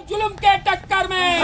जुल्म के टक्कर में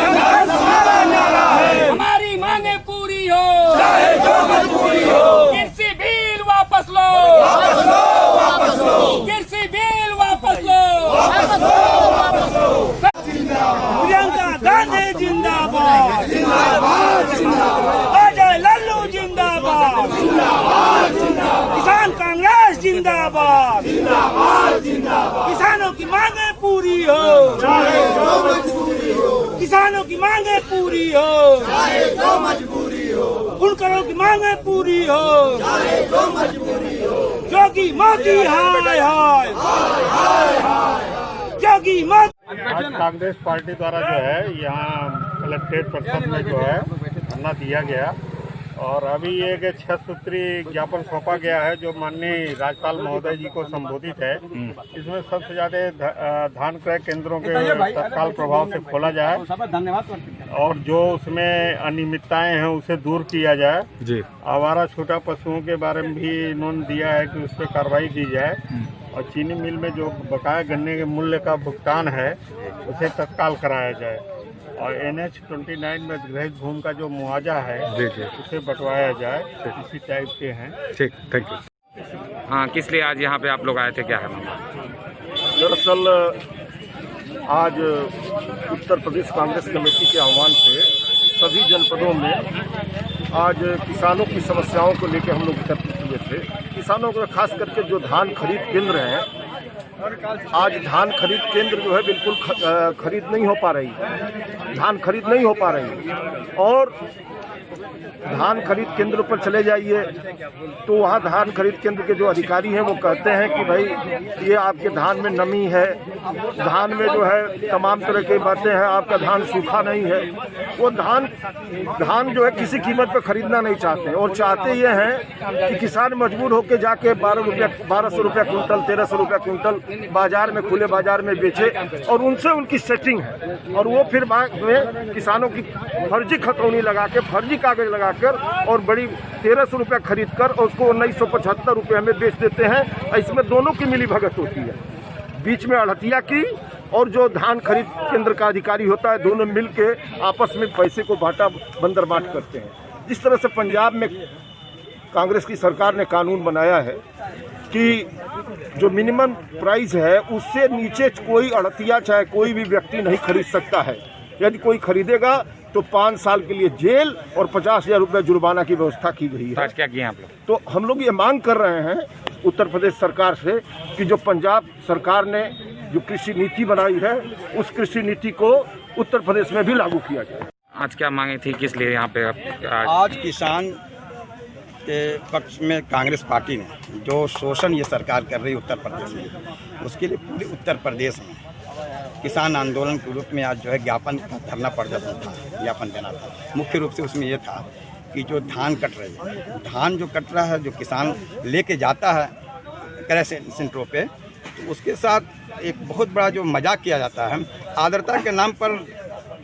हमारी मांगे पूरी हो, चाहे जो मजबूरी हो। कृषि बिल वापस लो, वापस लो, वापस लो। कृषि बिल वापस लो, वापस लो, वापस लो। प्रियंका गांधी जिंदाबाद, जिंदाबाद, जिंदाबाद, अजय लल्लू जिंदाबाद, जिंदाबाद, जिंदाबाद, किसान कांग्रेस जिंदाबाद, जिंदाबाद, जिंदाबाद। किसानों की मांगे पूरी हो, चाहे जो मजबूरी हो, किसानों की मांगे पूरी हो, चाहे जो मजबूरी हो, बुनकरों की मांगे पूरी हो, चाहे जो मजबूरी हो। योगी मोदी हाय हाय, योगी मोदी। आज कांग्रेस पार्टी द्वारा जो है यहाँ कलेक्ट्रेट परिसर में जो है धरना दिया गया और अभी एक 6 सूत्रीय ज्ञापन सौंपा गया है जो माननीय राज्यपाल महोदय जी को संबोधित है। इसमें सबसे ज्यादा धान क्रय केंद्रों के तत्काल प्रभाव से खोला जाए और जो उसमें अनियमितताएं हैं उसे दूर किया जाए जी। आवारा छोटा पशुओं के बारे में भी इन्होंने दिया है कि उस पर कार्रवाई की जाए और चीनी मिल में जो बकाया गन्ने के मूल्य का भुगतान है उसे तत्काल कराया जाए और NH 29 में अधिग्रहित भूमि का जो मुआवजा है उसे बंटवाया जाए। इसी टाइप के हैं। ठीक, थैंक यू। हाँ, किस लिए आज यहाँ पे आप लोग आए थे, क्या है मामला? दरअसल आज उत्तर प्रदेश कांग्रेस कमेटी के आह्वान से सभी जनपदों में आज किसानों की समस्याओं को लेकर हम लोग एकत्रित हुए थे। किसानों को खास करके जो धान खरीद केंद्र हैं, आज धान खरीद केंद्र जो है बिल्कुल खरीद नहीं हो पा रही, धान खरीद नहीं हो पा रही और धान खरीद केंद्र पर चले जाइए तो वहाँ धान खरीद केंद्र के जो अधिकारी हैं वो कहते हैं कि भाई ये आपके धान में नमी है, धान में जो है तमाम तरह की बातें हैं, आपका धान सूखा नहीं है। वो धान जो है किसी कीमत पर खरीदना नहीं चाहते और चाहते ये हैं कि किसान मजबूर होकर जाके 1200 रुपया क्विंटल, 1300 रुपया क्विंटल बाजार में, खुले बाजार में बेचे और उनसे उनकी सेटिंग है और वो फिर बाद में किसानों की फर्जी खतौनी लगा के, फर्जी कागज लगाकर और बड़ी 1300 रुपया खरीद कर और उसको 1975 रुपये में बेच देते हैं। इसमें दोनों की मिली भगत होती है, बीच में अड़तिया की और जो धान खरीद केंद्र का अधिकारी होता है, दोनों मिल के आपस में पैसे को बांटा बंदर बांट करते हैं। जिस तरह से पंजाब में कांग्रेस की सरकार ने कानून बनाया है कि जो मिनिमम प्राइस है उससे नीचे कोई अड़तिया चाहे कोई भी व्यक्ति नहीं खरीद सकता है। यदि कोई खरीदेगा तो 5 साल के लिए जेल और 50,000 रुपये जुर्माना की व्यवस्था की गई है। आज क्या किया आप लोग? तो हम लोग ये मांग कर रहे हैं उत्तर प्रदेश सरकार से कि जो पंजाब सरकार ने जो कृषि नीति बनाई है उस कृषि नीति को उत्तर प्रदेश में भी लागू किया जाए। आज क्या मांगे थी, किस लिए यहाँ पे आज किसान के पक्ष में कांग्रेस पार्टी ने जो शोषण ये सरकार कर रही है उत्तर प्रदेश में, उसके लिए पूरे उत्तर प्रदेश में किसान आंदोलन के रूप में आज जो है ज्ञापन का धरना प्रदर्शन था, ज्ञापन देना था। मुख्य रूप से उसमें ये था कि जो धान कट रही है, धान जो कट रहा है, जो किसान लेके जाता है क्रय सेंटरों पे, तो उसके साथ एक बहुत बड़ा जो मजाक किया जाता है आर्द्रता के नाम पर।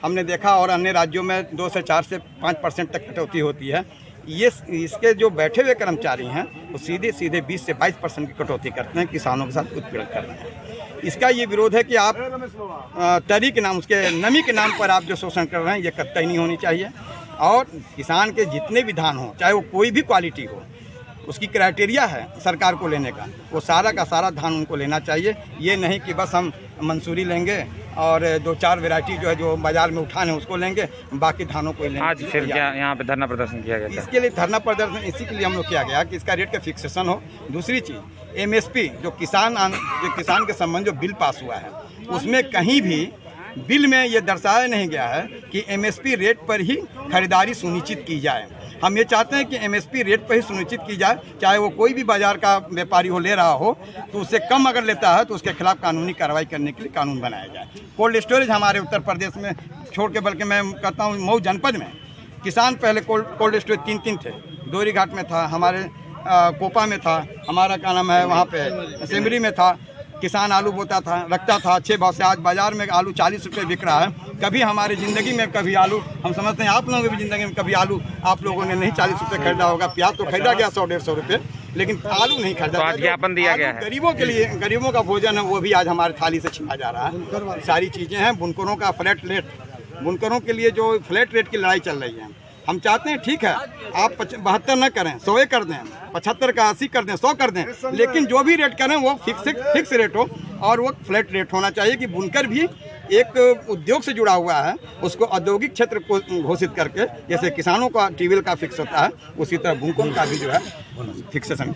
हमने देखा और अन्य राज्यों में 2 से 4 से 5% तक कटौती होती है। ये इसके जो बैठे हुए कर्मचारी हैं वो सीधे 20 से 22% की कटौती करते हैं, किसानों के साथ उत्पीड़न कर रहे हैं। इसका ये विरोध है कि आप तरी के नाम, उसके नमी के नाम पर आप जो शोषण कर रहे हैं, ये कतई नहीं होनी चाहिए। और किसान के जितने भी धान हो, चाहे वो कोई भी क्वालिटी हो, उसकी क्राइटेरिया है सरकार को लेने का, वो सारा का सारा धान उनको लेना चाहिए। ये नहीं कि बस हम मंसूरी लेंगे और 2-4 वैरायटी जो है जो बाजार में उठाने उसको लेंगे, बाकी धानों को लेंगे। आज फिर क्या यहाँ पे धरना प्रदर्शन किया गया? इसके लिए धरना प्रदर्शन इसी के लिए हम लोग किया गया कि इसका रेट का फिक्सेशन हो। दूसरी चीज़ MSP जो किसान के संबंध जो बिल पास हुआ है उसमें कहीं भी बिल में ये दर्शाया नहीं गया है कि MSP रेट पर ही खरीदारी सुनिश्चित की जाए। हम ये चाहते हैं कि MSP रेट पर ही सुनिश्चित की जाए, चाहे वो कोई भी बाजार का व्यापारी हो, ले रहा हो, तो उससे कम अगर लेता है तो उसके खिलाफ कानूनी कार्रवाई करने के लिए कानून बनाया जाए। कोल्ड स्टोरेज हमारे उत्तर प्रदेश में छोड़ के, बल्कि मैं कहता हूँ मऊ जनपद में किसान पहले कोल्ड स्टोरेज 3 थे। दोहरी घाट में था, हमारे कोपा में था, हमारा क्या नाम है वहाँ पे सिमरी में था। किसान आलू बोता था, रखता था अच्छे भाव से। आज बाज़ार में आलू 40 रुपये बिक रहा है। कभी हमारी ज़िंदगी में कभी आलू, हम समझते हैं आप लोगों की भी ज़िंदगी में कभी आलू आप लोगों ने नहीं 40 रुपये खरीदा होगा। प्याज तो खरीदा गया 100-150 रुपये, लेकिन आलू नहीं खरीदा। तो आज ज्ञापन दिया गया है। गरीबों के लिए, गरीबों का भोजन है वो भी आज हमारी थाली से छीना जा रहा है। सारी चीज़ें हैं, बुनकरों का फ्लैट रेट, बुनकरों के लिए जो फ्लैट रेट की लड़ाई चल रही है, हम चाहते हैं ठीक है आप 72 न करें, 100 कर दें, 75 का 80 कर दें, 100 कर दें, लेकिन जो भी रेट करें वो फिक्स रेट हो और वो फ्लैट रेट होना चाहिए कि बुनकर भी एक उद्योग से जुड़ा हुआ है, उसको औद्योगिक क्षेत्र को घोषित करके, जैसे किसानों का ट्यूबवेल का फिक्स होता है उसी तरह बुनकरों का भी जो है फिक्सेशन